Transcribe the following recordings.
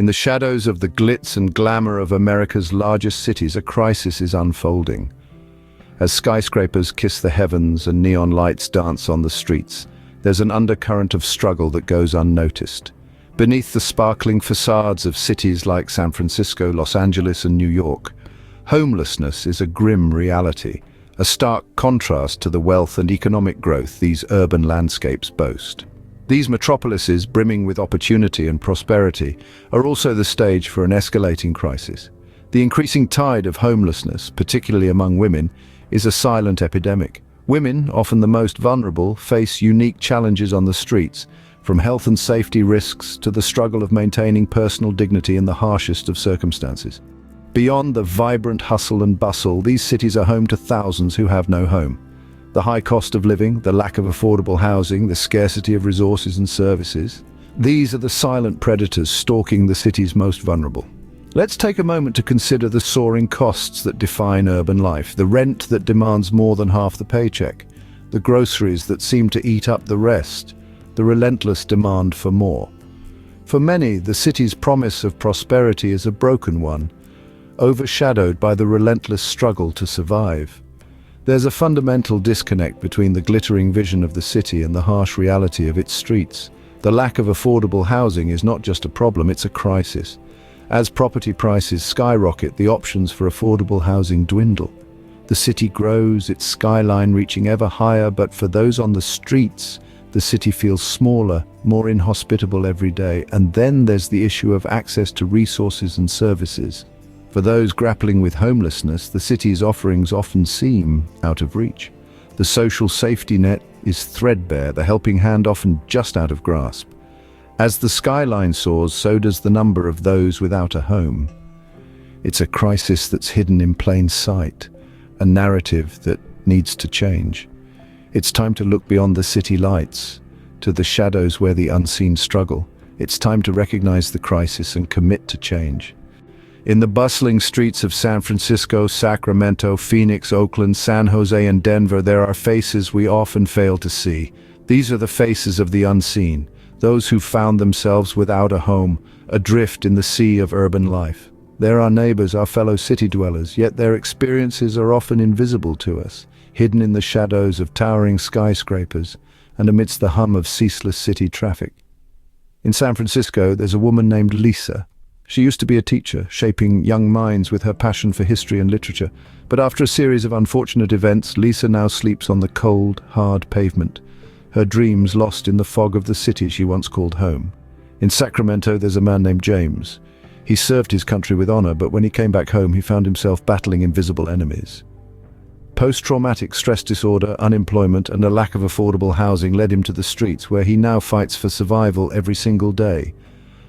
In the shadows of the glitz and glamour of America's largest cities, a crisis is unfolding. As skyscrapers kiss the heavens and neon lights dance on the streets, there's an undercurrent of struggle that goes unnoticed. Beneath the sparkling facades of cities like San Francisco, Los Angeles, and New York, homelessness is a grim reality, a stark contrast to the wealth and economic growth these urban landscapes boast. These metropolises, brimming with opportunity and prosperity, are also the stage for an escalating crisis. The increasing tide of homelessness, particularly among women, is a silent epidemic. Women, often the most vulnerable, face unique challenges on the streets, from health and safety risks to the struggle of maintaining personal dignity in the harshest of circumstances. Beyond the vibrant hustle and bustle, these cities are home to thousands who have no home. The high cost of living, the lack of affordable housing, the scarcity of resources and services. These are the silent predators stalking the city's most vulnerable. Let's take a moment to consider the soaring costs that define urban life, the rent that demands more than half the paycheck, the groceries that seem to eat up the rest, the relentless demand for more. For many, the city's promise of prosperity is a broken one, overshadowed by the relentless struggle to survive. There's a fundamental disconnect between the glittering vision of the city and the harsh reality of its streets. The lack of affordable housing is not just a problem, it's a crisis. As property prices skyrocket, the options for affordable housing dwindle. The city grows, its skyline reaching ever higher, but for those on the streets, the city feels smaller, more inhospitable every day. And then there's the issue of access to resources and services. For those grappling with homelessness, the city's offerings often seem out of reach. The social safety net is threadbare, the helping hand often just out of grasp. As the skyline soars, so does the number of those without a home. It's a crisis that's hidden in plain sight, a narrative that needs to change. It's time to look beyond the city lights, to the shadows where the unseen struggle. It's time to recognize the crisis and commit to change. In the bustling streets of San Francisco, Sacramento, Phoenix, Oakland, San Jose, and Denver, there are faces we often fail to see. These are the faces of the unseen, those who found themselves without a home, adrift in the sea of urban life. They're our neighbors, our fellow city dwellers, yet their experiences are often invisible to us, hidden in the shadows of towering skyscrapers and amidst the hum of ceaseless city traffic. In San Francisco, there's a woman named Lisa. She used to be a teacher, shaping young minds with her passion for history and literature. But after a series of unfortunate events, Lisa now sleeps on the cold, hard pavement, her dreams lost in the fog of the city she once called home. In Sacramento, there's a man named James. He served his country with honor, but when he came back home, he found himself battling invisible enemies. Post-traumatic stress disorder, unemployment, and a lack of affordable housing led him to the streets, where he now fights for survival every single day.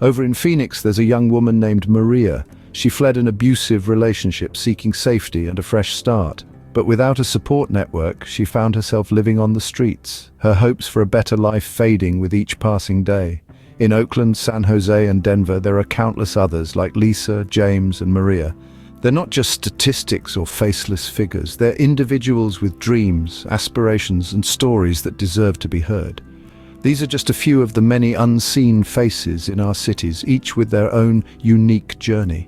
Over in Phoenix, there's a young woman named Maria. She fled an abusive relationship, seeking safety and a fresh start. But without a support network, she found herself living on the streets, her hopes for a better life fading with each passing day. In Oakland, San Jose, and Denver, there are countless others like Lisa, James, and Maria. They're not just statistics or faceless figures. They're individuals with dreams, aspirations, and stories that deserve to be heard. These are just a few of the many unseen faces in our cities, each with their own unique journey.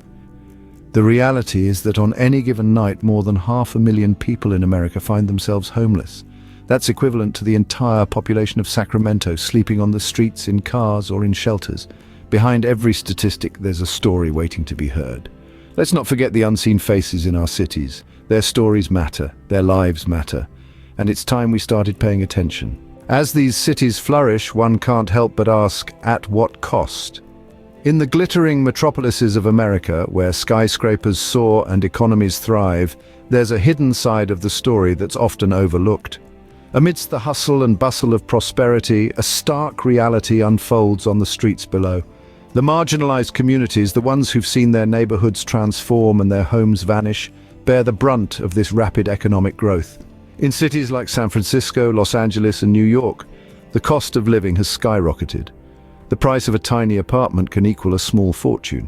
The reality is that on any given night, more than 500,000 people in America find themselves homeless. That's equivalent to the entire population of Sacramento sleeping on the streets, in cars, or in shelters. Behind every statistic, there's a story waiting to be heard. Let's not forget the unseen faces in our cities. Their stories matter, their lives matter, and it's time we started paying attention. As these cities flourish, one can't help but ask, at what cost? In the glittering metropolises of America, where skyscrapers soar and economies thrive, there's a hidden side of the story that's often overlooked. Amidst the hustle and bustle of prosperity, a stark reality unfolds on the streets below. The marginalized communities, the ones who've seen their neighborhoods transform and their homes vanish, bear the brunt of this rapid economic growth. In cities like San Francisco, Los Angeles, and New York, the cost of living has skyrocketed. The price of a tiny apartment can equal a small fortune.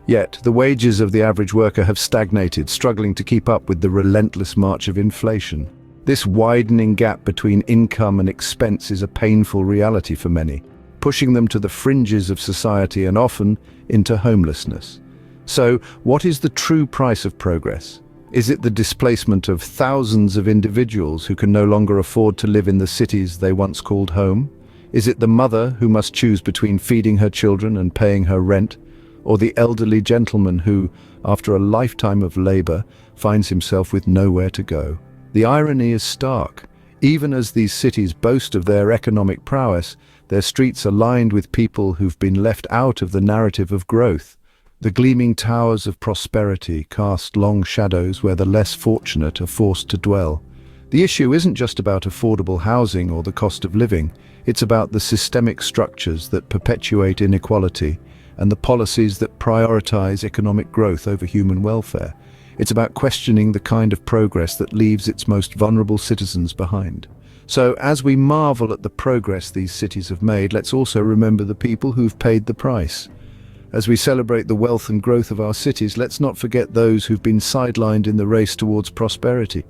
Yet, the wages of the average worker have stagnated, struggling to keep up with the relentless march of inflation. This widening gap between income and expense is a painful reality for many. pushing them to the fringes of society and often into homelessness. So, what is the true price of progress? Is it the displacement of thousands of individuals who can no longer afford to live in the cities they once called home? Is it the mother who must choose between feeding her children and paying her rent? Or the elderly gentleman who, after a lifetime of labor, finds himself with nowhere to go? The irony is stark. Even as these cities boast of their economic prowess, their streets are lined with people who've been left out of the narrative of growth. The gleaming towers of prosperity cast long shadows where the less fortunate are forced to dwell. The issue isn't just about affordable housing or the cost of living, it's about the systemic structures that perpetuate inequality and the policies that prioritize economic growth over human welfare. It's about questioning the kind of progress that leaves its most vulnerable citizens behind. So, as we marvel at the progress these cities have made, let's also remember the people who've paid the price. As we celebrate the wealth and growth of our cities, let's not forget those who've been sidelined in the race towards prosperity.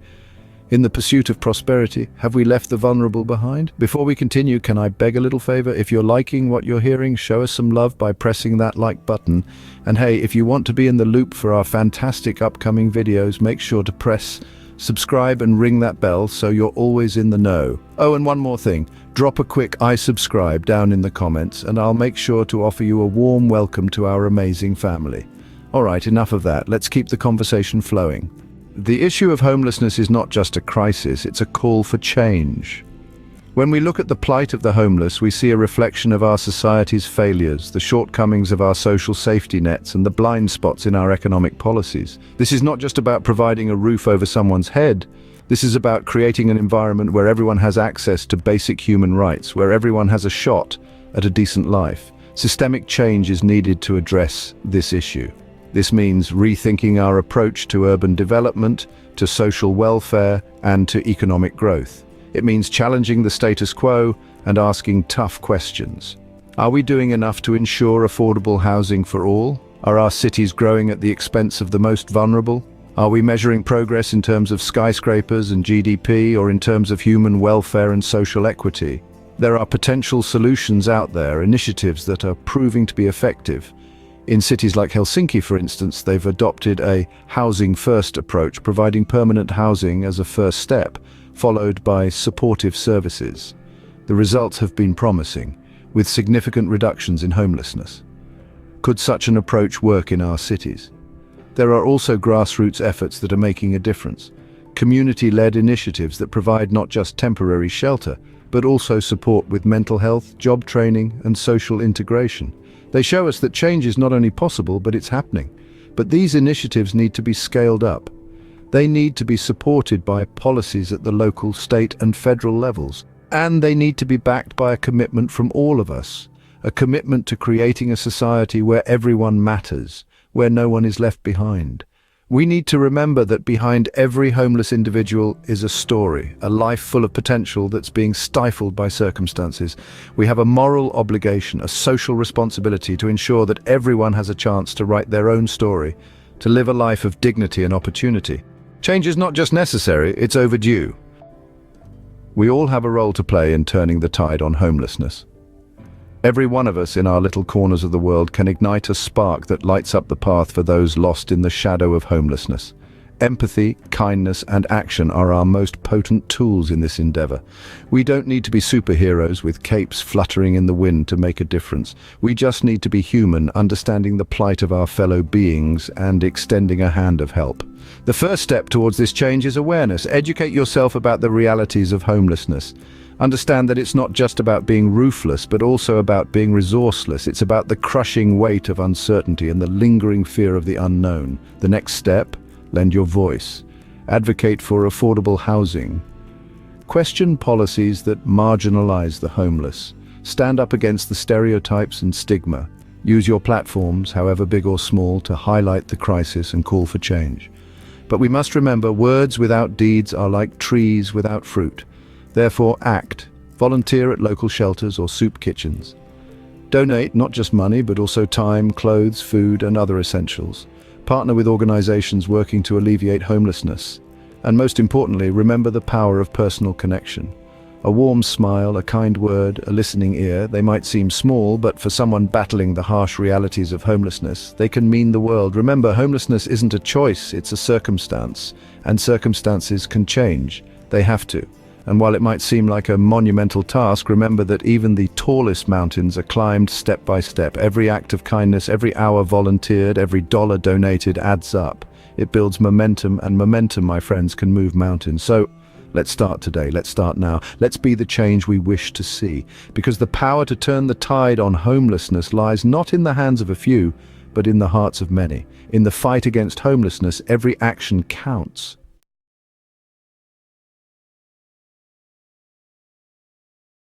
In the pursuit of prosperity, have we left the vulnerable behind? Before we continue, can I beg a little favor? If you're liking what you're hearing, show us some love by pressing that like button. And hey, if you want to be in the loop for our fantastic upcoming videos, make sure to press subscribe and ring that bell so you're always in the know. Oh, and one more thing, drop a quick "I subscribe" down in the comments and I'll make sure to offer you a warm welcome to our amazing family. Alright, enough of that, let's keep the conversation flowing. The issue of homelessness is not just a crisis, it's a call for change. When we look at the plight of the homeless, we see a reflection of our society's failures, the shortcomings of our social safety nets, and the blind spots in our economic policies. This is not just about providing a roof over someone's head. This is about creating an environment where everyone has access to basic human rights, where everyone has a shot at a decent life. Systemic change is needed to address this issue. This means rethinking our approach to urban development, to social welfare, and to economic growth. It means challenging the status quo and asking tough questions. Are we doing enough to ensure affordable housing for all? Are our cities growing at the expense of the most vulnerable? Are we measuring progress in terms of skyscrapers and GDP or in terms of human welfare and social equity? There are potential solutions out there, initiatives that are proving to be effective. In cities like Helsinki, for instance, they've adopted a housing-first approach, providing permanent housing as a first step, followed by supportive services. The results have been promising, with significant reductions in homelessness. Could such an approach work in our cities? There are also grassroots efforts that are making a difference. Community-led initiatives that provide not just temporary shelter, but also support with mental health, job training, and social integration. They show us that change is not only possible, but it's happening. But these initiatives need to be scaled up. They need to be supported by policies at the local, state, and federal levels. And they need to be backed by a commitment from all of us. A commitment to creating a society where everyone matters, where no one is left behind. We need to remember that behind every homeless individual is a story, a life full of potential that's being stifled by circumstances. We have a moral obligation, a social responsibility to ensure that everyone has a chance to write their own story, to live a life of dignity and opportunity. Change is not just necessary, it's overdue. We all have a role to play in turning the tide on homelessness. Every one of us in our little corners of the world can ignite a spark that lights up the path for those lost in the shadow of homelessness. Empathy, kindness, and action are our most potent tools in this endeavor. We don't need to be superheroes with capes fluttering in the wind to make a difference. We just need to be human, understanding the plight of our fellow beings and extending a hand of help. The first step towards this change is awareness. Educate yourself about the realities of homelessness. Understand that it's not just about being roofless, but also about being resourceless. It's about the crushing weight of uncertainty and the lingering fear of the unknown. The next step, lend your voice. Advocate for affordable housing. Question policies that marginalize the homeless. Stand up against the stereotypes and stigma. Use your platforms, however big or small, to highlight the crisis and call for change. But we must remember, words without deeds are like trees without fruit. Therefore, act. Volunteer at local shelters or soup kitchens. Donate not just money, but also time, clothes, food, and other essentials. Partner with organizations working to alleviate homelessness. And most importantly, remember the power of personal connection. A warm smile, a kind word, a listening ear, they might seem small, but for someone battling the harsh realities of homelessness, they can mean the world. Remember, homelessness isn't a choice, it's a circumstance, and circumstances can change. They have to. And while it might seem like a monumental task, remember that even the tallest mountains are climbed step by step. Every act of kindness, every hour volunteered, every dollar donated adds up. It builds momentum, and momentum, my friends, can move mountains. So, let's start today. Let's start now. Let's be the change we wish to see. Because the power to turn the tide on homelessness lies not in the hands of a few, but in the hearts of many. In the fight against homelessness, every action counts.